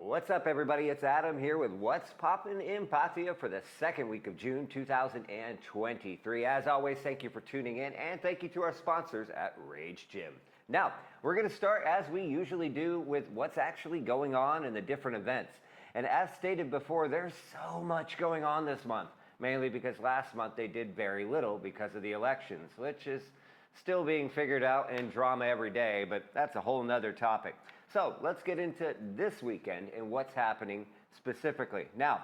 What's up, everybody? It's Adam here with What's Poppin' in Pattaya for the second week of June 2023. As always, thank you for tuning in, and thank you to our sponsors at Rage Gym. Now, we're going to start, as we usually do, with what's actually going on in the different events. And as stated before, there's so much going on this month, mainly because last month they did very little because of the elections, which is still being figured out and drama every day, but that's a whole nother topic. So let's get into this weekend and what's happening specifically. Now,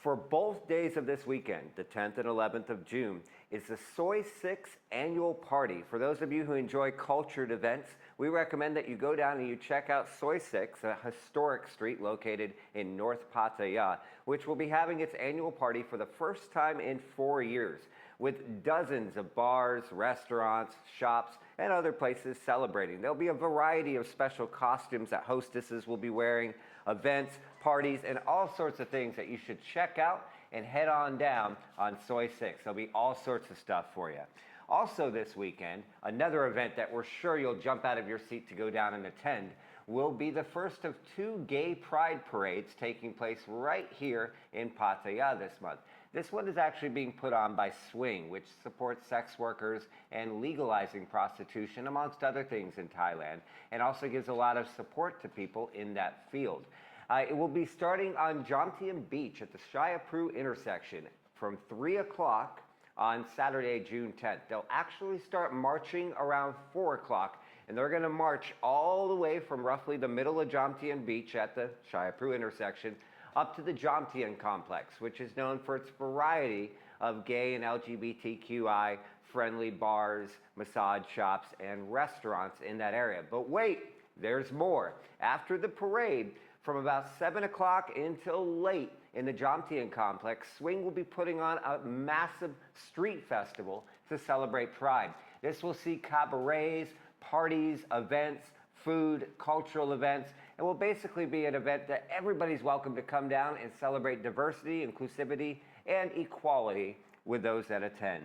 for both days of this weekend, the 10th and 11th of June, is the Soy 6 annual party. For those of you who enjoy cultured events, we recommend that you go down and you check out Soy 6, a historic street located in North Pattaya, which will be having its annual party for the first time in 4 years, with dozens of bars, restaurants, shops, and other places celebrating. There'll be a variety of special costumes that hostesses will be wearing, events, parties, and all sorts of things that you should check out and head on down on Soy 6. There'll be all sorts of stuff for you. Also this weekend, another event that we're sure you'll jump out of your seat to go down and attend will be the first of 2 gay pride parades taking place right here in Pattaya this month. This one is actually being put on by Swing, which supports sex workers and legalizing prostitution, amongst other things in Thailand, and also gives a lot of support to people in that field. It will be starting on Jomtien Beach at the Shayapru intersection from 3 o'clock on Saturday, June 10th. They'll actually start marching around 4 o'clock, and they're going to march all the way from roughly the middle of Jomtien Beach at the Shayapru intersection up to the Jomtien complex, which is known for its variety of gay and LGBTQI friendly bars, massage shops, and restaurants in that area. But wait, there's more. After the parade, from about 7 o'clock until late in the Jomtien complex, Swing will be putting on a massive street festival to celebrate Pride. This will see cabarets, parties, events, food, cultural events, and will basically be an event that everybody's welcome to come down and celebrate diversity, inclusivity, and equality with those that attend.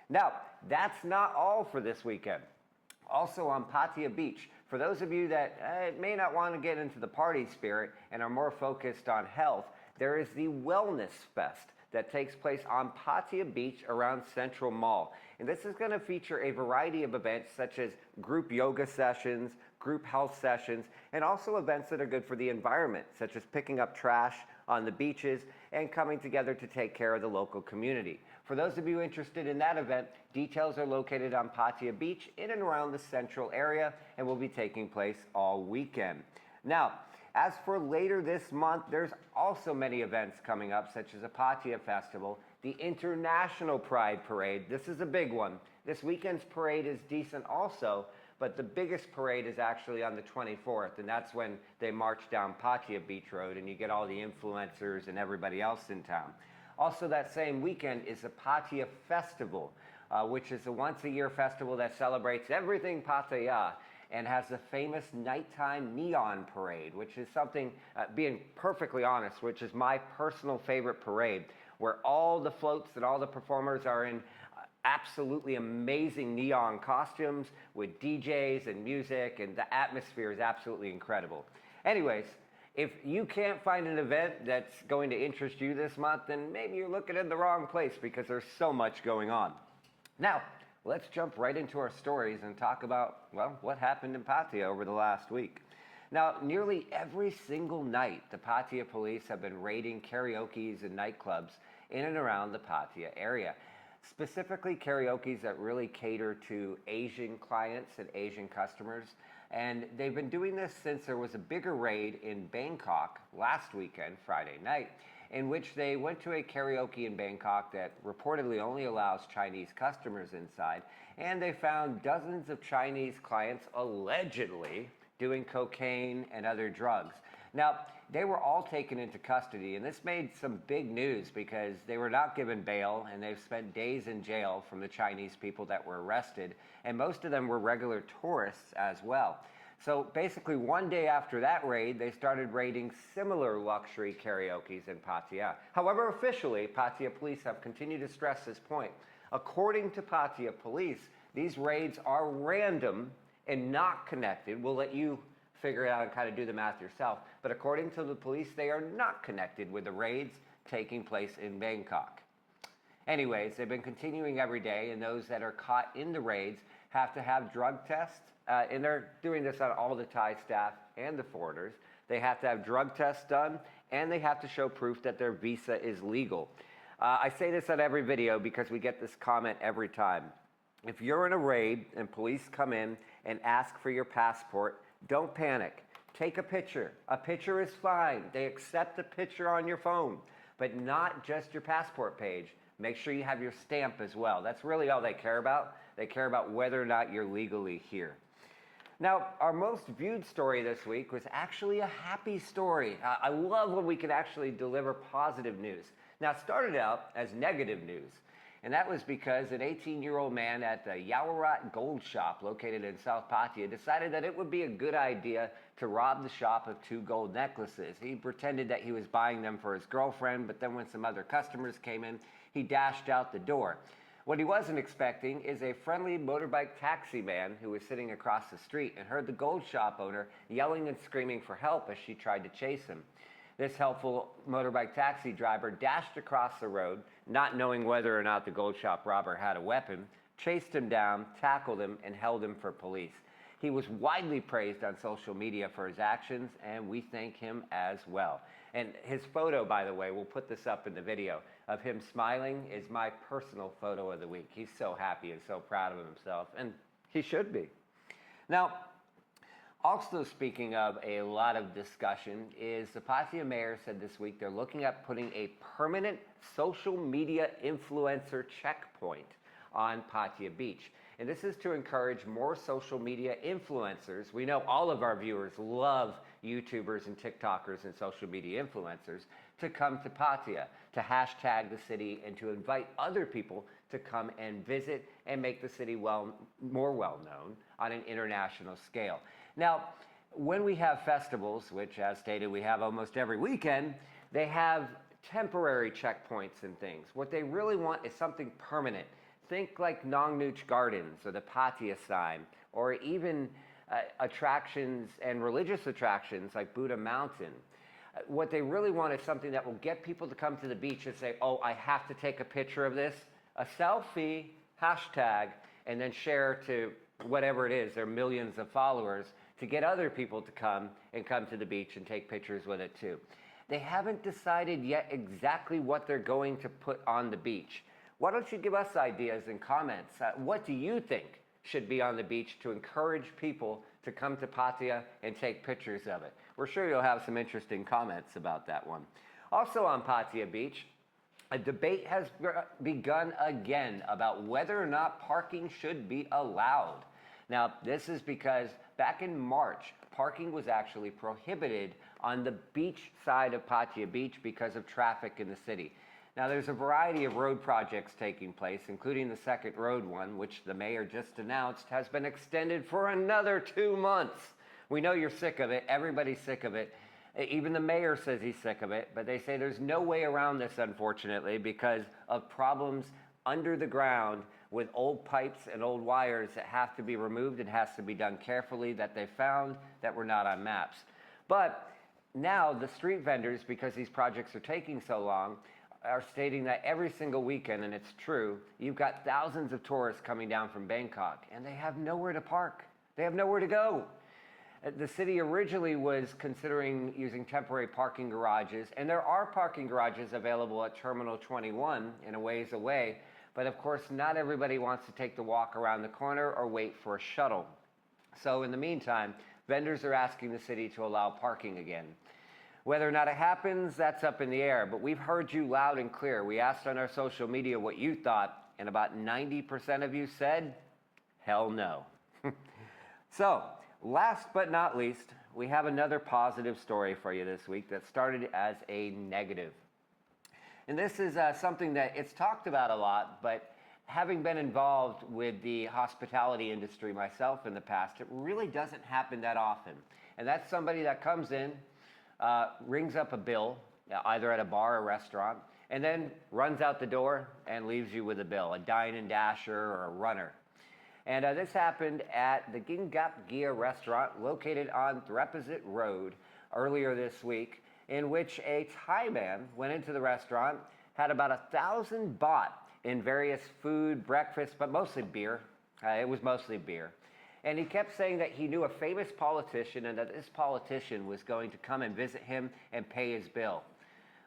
Now, that's not all for this weekend. Also on Pattaya Beach, for those of you that may not want to get into the party spirit and are more focused on health, there is the Wellness Fest that takes place on Pattaya Beach around Central Mall. And this is going to feature a variety of events such as group yoga sessions, group health sessions, and also events that are good for the environment, such as picking up trash on the beaches and coming together to take care of the local community. For those of you interested in that event, details are located on Pattaya Beach in and around the central area and will be taking place all weekend. Now, as for later this month, there's also many events coming up, such as the Pattaya Festival, the International Pride Parade. This is a big one. This weekend's parade is decent also, but the biggest parade is actually on the 24th, and that's when they march down Pattaya Beach Road and you get all the influencers and everybody else in town. Also that same weekend is the Pattaya Festival, which is a once-a-year festival that celebrates everything Pattaya and has the famous nighttime neon parade, which is something, being perfectly honest, which is my personal favorite parade, where all the floats and all the performers are in absolutely amazing neon costumes with DJs and music, and the atmosphere is absolutely incredible. Anyways, if you can't find an event that's going to interest you this month, then maybe you're looking in the wrong place because there's so much going on. Now, let's jump right into our stories and talk about, well, what happened in Pattaya over the last week. Now, nearly every single night, the Pattaya police have been raiding karaokes and nightclubs in and around the Pattaya area. Specifically karaokes that really cater to Asian clients and Asian customers. And they've been doing this since there was a bigger raid in Bangkok last weekend, Friday night, in which they went to a karaoke in Bangkok that reportedly only allows Chinese customers inside, and they found dozens of Chinese clients allegedly doing cocaine and other drugs. Now, they were all taken into custody, and this made some big news because they were not given bail, and they've spent days in jail from the Chinese people that were arrested, and most of them were regular tourists as well. So basically, one day after that raid, they started raiding similar luxury karaokes in Pattaya. However, officially, Pattaya police have continued to stress this point. According to Pattaya police, these raids are random and not connected. We'll let you figure it out and kind of do the math yourself. but according to the police, they are not connected with the raids taking place in Bangkok. Anyways, they've been continuing every day, and those that are caught in the raids have to have drug tests, and they're doing this on all the Thai staff and the foreigners. They have to have drug tests done, and they have to show proof that their visa is legal. I say this on every video because we get this comment every time. If you're in a raid and police come in and ask for your passport, don't panic. Take a picture. A picture is fine. They accept a picture on your phone, but not just your passport page. Make sure you have your stamp as well. That's really all they care about. They care about whether or not you're legally here. Now, our most viewed story this week was actually a happy story. I love when we can actually deliver positive news. Now, it started out as negative news, and that was because an 18-year-old man at the Yawarat Gold Shop located in South Pattaya decided that it would be a good idea to rob the shop of 2 gold necklaces. He pretended that he was buying them for his girlfriend, but then when some other customers came in, he dashed out the door. What he wasn't expecting is a friendly motorbike taxi man who was sitting across the street and heard the gold shop owner yelling and screaming for help as she tried to chase him. This helpful motorbike taxi driver dashed across the road, not knowing whether or not the gold shop robber had a weapon, chased him down, tackled him, and held him for police. He was widely praised on social media for his actions, and we thank him as well. And his photo, by the way, we'll put this up in the video, of him smiling is my personal photo of the week. He's so happy and so proud of himself, and he should be. Now, also speaking of a lot of discussion is the Pattaya mayor said this week they're looking at putting a permanent social media influencer checkpoint on Pattaya Beach. And this is to encourage more social media influencers. We know all of our viewers love YouTubers and TikTokers and social media influencers to come to Pattaya, to hashtag the city, and to invite other people to come and visit and make the city more well-known on an international scale. Now, when we have festivals, which as stated we have almost every weekend, they have temporary checkpoints and things. What they really want is something permanent. Think like Nong Nooch Gardens or the Pattaya sign, or even attractions and religious attractions like Buddha Mountain. What they really want is something that will get people to come to the beach and say, oh, I have to take a picture of this, a selfie, hashtag, and then share to whatever it is, their millions of followers, to get other people to come to the beach and take pictures with it too. They haven't decided yet exactly what they're going to put on the beach. Why don't you give us ideas and comments? What do you think should be on the beach to encourage people to come to Pattaya and take pictures of it? We're sure you'll have some interesting comments about that one. Also on Pattaya Beach, a debate has begun again about whether or not parking should be allowed. Now, this is because back in March, parking was actually prohibited on the beach side of Pattaya Beach because of traffic in the city. Now, there's a variety of road projects taking place, including the second road one, which the mayor just announced has been extended for another 2 months. We know you're sick of it. Everybody's sick of it. Even the mayor says he's sick of it, but they say there's no way around this, unfortunately, because of problems under the ground with old pipes and old wires that have to be removed. It has to be done carefully, that they found that were not on maps. But now the street vendors, because these projects are taking so long, are stating that every single weekend, and it's true, you've got thousands of tourists coming down from Bangkok, and they have nowhere to park. They have nowhere to go. The city originally was considering using temporary parking garages, and there are parking garages available at Terminal 21 in a ways away, but of course not everybody wants to take the walk around the corner or wait for a shuttle. So in the meantime, vendors are asking the city to allow parking again. Whether or not it happens, that's up in the air, but we've heard you loud and clear. We asked on our social media what you thought, and about 90% of you said, hell no. So, last but not least, we have another positive story for you this week that started as a negative. And this is something that it's talked about a lot, but having been involved with the hospitality industry myself in the past, it really doesn't happen that often. And that's somebody that comes in, rings up a bill, either at a bar or restaurant, and then runs out the door and leaves you with a bill, a dine and dasher or a runner. And this happened at the Gingap Gia restaurant located on Threpazit Road, earlier this week in which a Thai man went into the restaurant, had about 1,000 baht in various food, breakfast, but mostly beer. It was mostly beer. And he kept saying that he knew a famous politician and that this politician was going to come and visit him and pay his bill.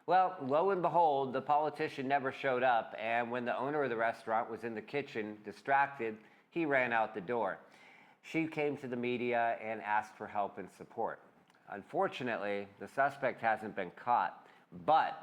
Well, lo and behold, the politician never showed up, and when the owner of the restaurant was in the kitchen, distracted, he ran out the door. She came to the media and asked for help and support. Unfortunately, the suspect hasn't been caught, but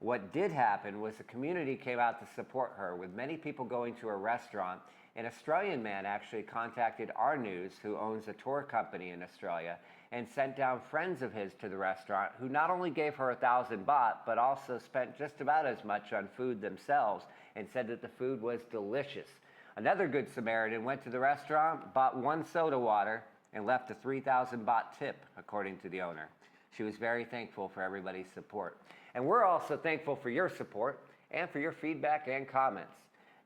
what did happen was the community came out to support her, with many people going to her restaurant. An Australian man actually contacted our news, who owns a tour company in Australia, and sent down friends of his to the restaurant who not only gave her 1,000 baht, but also spent just about as much on food themselves and said that the food was delicious. Another good Samaritan went to the restaurant, bought one soda water, and left a 3,000 baht tip, according to the owner. She was very thankful for everybody's support. And we're also thankful for your support and for your feedback and comments.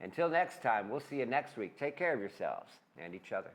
Until next time, we'll see you next week. Take care of yourselves and each other.